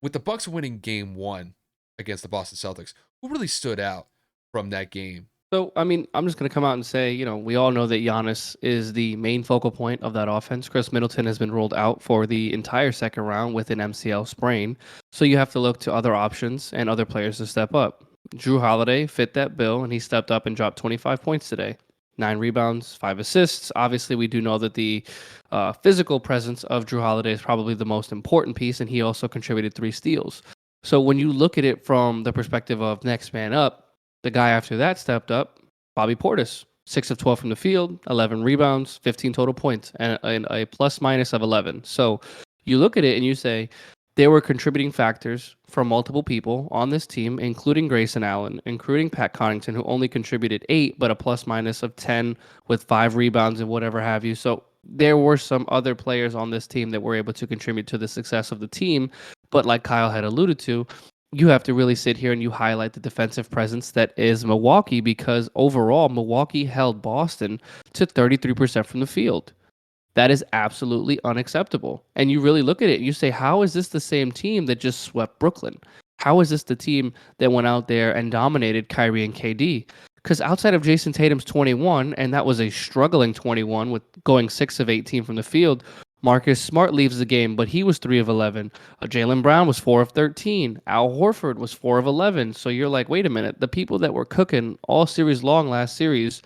with the Bucks winning game one against the Boston Celtics, who really stood out from that game? So, I mean, I'm just going to come out and say, we all know that Giannis is the main focal point of that offense. Chris Middleton has been ruled out for the entire second round with an MCL sprain. So you have to look to other options and other players to step up. Drew Holiday fit that bill, and he stepped up and dropped 25 points today. 9 rebounds, 5 assists. Obviously, we do know that the physical presence of Drew Holiday is probably the most important piece, and he also contributed 3 steals. So when you look at it from the perspective of next man up, the guy after that stepped up, Bobby Portis, 6 of 12 from the field, 11 rebounds, 15 total points, and a plus minus of 11. So you look at it and you say there were contributing factors from multiple people on this team, including Grayson Allen, including Pat Connaughton, who only contributed 8, but a plus minus of 10 with 5 rebounds and whatever have you. So there were some other players on this team that were able to contribute to the success of the team. But like Kyle had alluded to, you have to really sit here and you highlight the defensive presence that is Milwaukee, because overall Milwaukee held Boston to 33% from the field. That is absolutely unacceptable. And you really look at it and you say, how is this the same team that just swept Brooklyn? How is this the team that went out there and dominated Kyrie and KD? Because outside of Jason Tatum's 21, and that was a struggling 21 with going 6 of 18 from the field, Marcus Smart leaves the game, but he was 3 of 11. Jaylen Brown was 4 of 13. Al Horford was 4 of 11. So you're like, wait a minute. The people that were cooking all series long last series,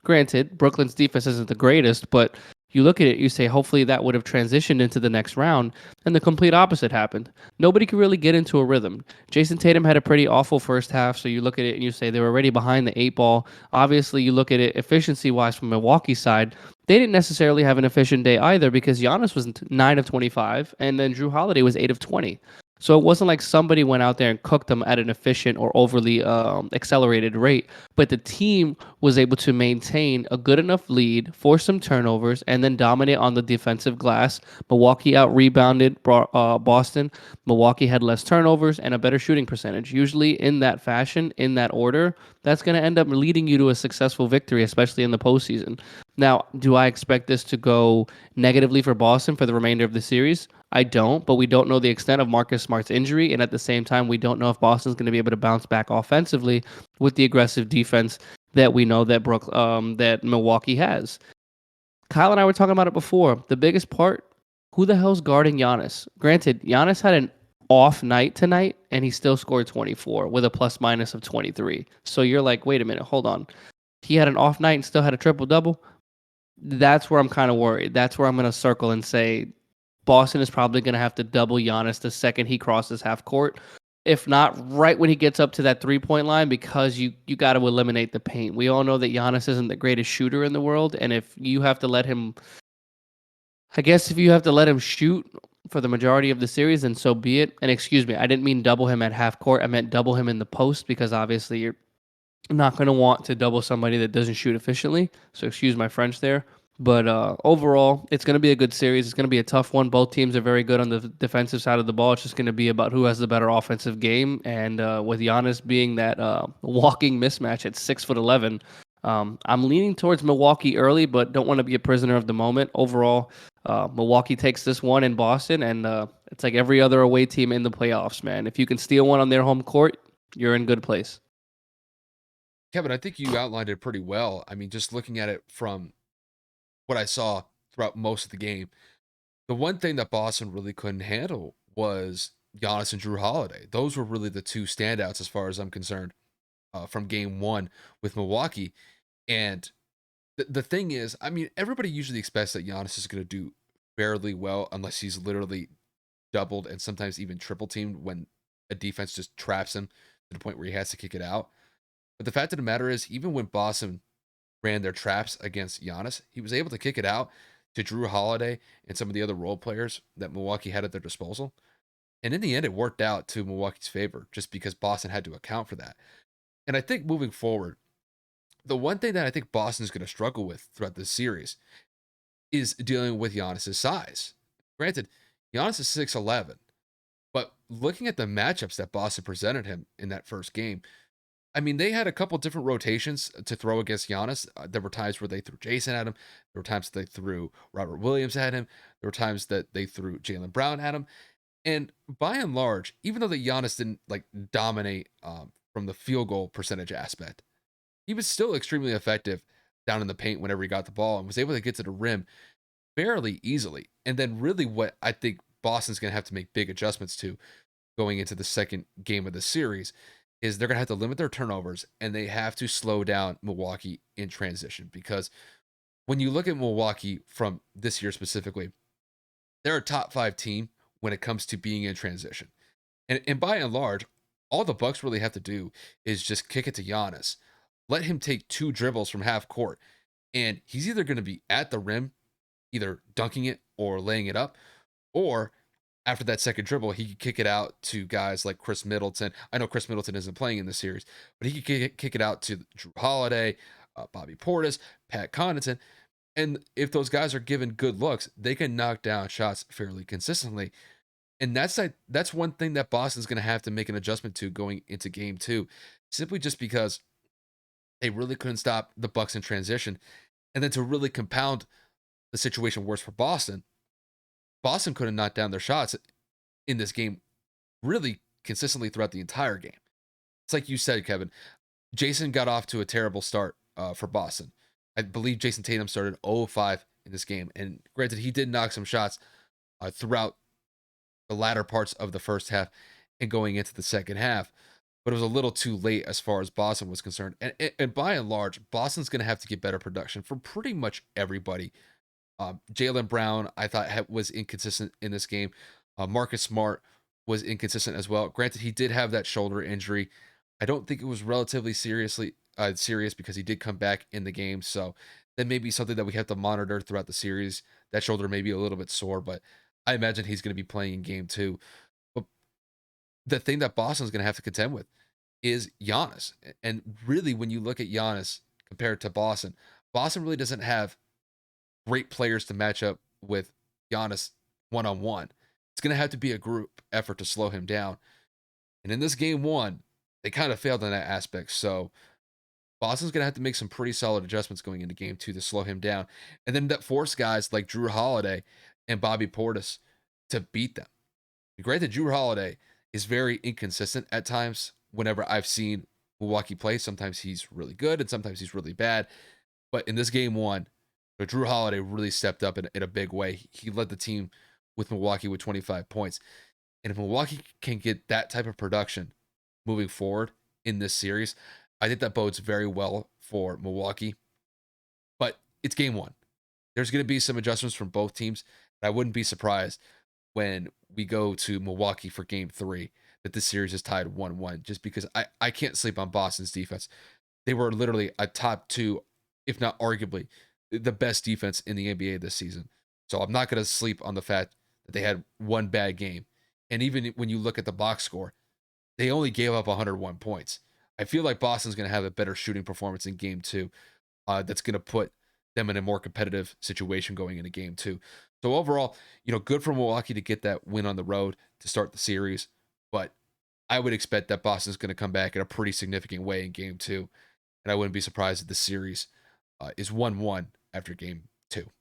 granted, Brooklyn's defense isn't the greatest, but you look at it, you say, hopefully that would have transitioned into the next round, and the complete opposite happened. Nobody could really get into a rhythm. Jason Tatum had a pretty awful first half, so you look at it and you say they were already behind the 8 ball. Obviously, you look at it efficiency-wise from Milwaukee's side, they didn't necessarily have an efficient day either, because Giannis was 9 of 25, and then Drew Holiday was 8 of 20. So it wasn't like somebody went out there and cooked them at an efficient or overly accelerated rate, but the team was able to maintain a good enough lead, force some turnovers, and then dominate on the defensive glass. Milwaukee out rebounded Boston. Milwaukee had less turnovers and a better shooting percentage. Usually, in that fashion, in that order, that's going to end up leading you to a successful victory, especially in the postseason. Now, do I expect this to go negatively for Boston for the remainder of the series? I don't, but we don't know the extent of Marcus Smart's injury, and at the same time, we don't know if Boston's going to be able to bounce back offensively with the aggressive defense that we know that that Milwaukee has. Kyle and I were talking about it before. The biggest part, who the hell's guarding Giannis? Granted, Giannis had an off night tonight, and he still scored 24 with a plus minus of 23. So you're like, wait a minute, hold on. He had an off night and still had a triple double. That's where I'm kind of worried. That's where I'm going to circle and say Boston is probably going to have to double Giannis the second he crosses half court. If not, right when he gets up to that 3 point line, because you got to eliminate the paint. We all know that Giannis isn't the greatest shooter in the world, and if you have to let him, I guess if you have to let him shoot for the majority of the series, then so be it. And excuse me, I didn't mean double him at half court. I meant double him in the post, because obviously you're not going to want to double somebody that doesn't shoot efficiently. So excuse my French there. But overall, it's going to be a good series. It's going to be a tough one. Both teams are very good on the defensive side of the ball. It's just going to be about who has the better offensive game. And with Giannis being that walking mismatch at 6'11", I'm leaning towards Milwaukee early, but don't want to be a prisoner of the moment. Overall, Milwaukee takes this one in Boston, and it's like every other away team in the playoffs, man. If you can steal one on their home court, you're in good place. Kevin, I think you outlined it pretty well. I mean, just looking at it from what I saw throughout most of the game, the one thing that Boston really couldn't handle was Giannis and Drew Holiday. Those were really the two standouts as far as I'm concerned from game one with Milwaukee. And the thing is, I mean, everybody usually expects that Giannis is going to do fairly well unless he's literally doubled and sometimes even triple teamed when a defense just traps him to the point where he has to kick it out. But the fact of the matter is, even when Boston ran their traps against Giannis, he was able to kick it out to Drew Holiday and some of the other role players that Milwaukee had at their disposal. And in the end, it worked out to Milwaukee's favor just because Boston had to account for that. And I think moving forward, the one thing that I think Boston is going to struggle with throughout this series is dealing with Giannis's size. Granted, Giannis is 6'11", but looking at the matchups that Boston presented him in that first game, I mean, they had a couple different rotations to throw against Giannis. There were times where they threw Jason at him. There were times that they threw Robert Williams at him. There were times that they threw Jaylen Brown at him. And by and large, even though the Giannis didn't like dominate from the field goal percentage aspect, he was still extremely effective down in the paint whenever he got the ball and was able to get to the rim fairly easily. And then, really, what I think Boston's going to have to make big adjustments to going into the second game of the series is they're going to have to limit their turnovers and they have to slow down Milwaukee in transition. Because when you look at Milwaukee from this year specifically, they're a top five team when it comes to being in transition. And by and large, all the Bucks really have to do is just kick it to Giannis, let him take two dribbles from half court, and he's either going to be at the rim, either dunking it or laying it up, or after that second dribble, he could kick it out to guys like Chris Middleton. I know Chris Middleton isn't playing in the series, but he could kick it out to Drew Holiday, Bobby Portis, Pat Connaughton. And if those guys are given good looks, they can knock down shots fairly consistently. And that's one thing that Boston's going to have to make an adjustment to going into game two, simply just because they really couldn't stop the Bucks in transition. And then to really compound the situation worse for Boston, Boston couldn't knock down their shots in this game really consistently throughout the entire game. It's like you said, Kevin. Jason got off to a terrible start for Boston. I believe Jason Tatum started 0-5 in this game. And granted, he did knock some shots throughout the latter parts of the first half and going into the second half. But it was a little too late as far as Boston was concerned. And by and large, Boston's going to have to get better production from pretty much everybody. Jaylen Brown, I thought was inconsistent in this game. Marcus Smart was inconsistent as well. Granted, he did have that shoulder injury. I don't think it was relatively serious because he did come back in the game. So that may be something that we have to monitor throughout the series. That shoulder may be a little bit sore, but I imagine he's going to be playing in game two. But the thing that Boston's going to have to contend with is Giannis. And really, when you look at Giannis compared to Boston, Boston really doesn't have great players to match up with Giannis one on one. It's going to have to be a group effort to slow him down. And in this game one, they kind of failed in that aspect. So Boston's going to have to make some pretty solid adjustments going into game two to slow him down. And then that force guys like Drew Holiday and Bobby Portis to beat them. Granted, Drew Holiday is very inconsistent at times whenever I've seen Milwaukee play. Sometimes he's really good and sometimes he's really bad. But in this game one, Drew Holiday really stepped up in a big way. He led the team with Milwaukee with 25 points. And if Milwaukee can get that type of production moving forward in this series, I think that bodes very well for Milwaukee. But it's game one. There's going to be some adjustments from both teams. I wouldn't be surprised when we go to Milwaukee for game three that this series is tied 1-1, just because I can't sleep on Boston's defense. They were literally a top two, if not arguably, the best defense in the NBA this season. So I'm not going to sleep on the fact that they had one bad game. And even when you look at the box score, they only gave up 101 points. I feel like Boston's going to have a better shooting performance in game two. That's going to put them in a more competitive situation going into game two. So overall, good for Milwaukee to get that win on the road to start the series. But I would expect that Boston's going to come back in a pretty significant way in game two. And I wouldn't be surprised if the series is 1-1 after game two.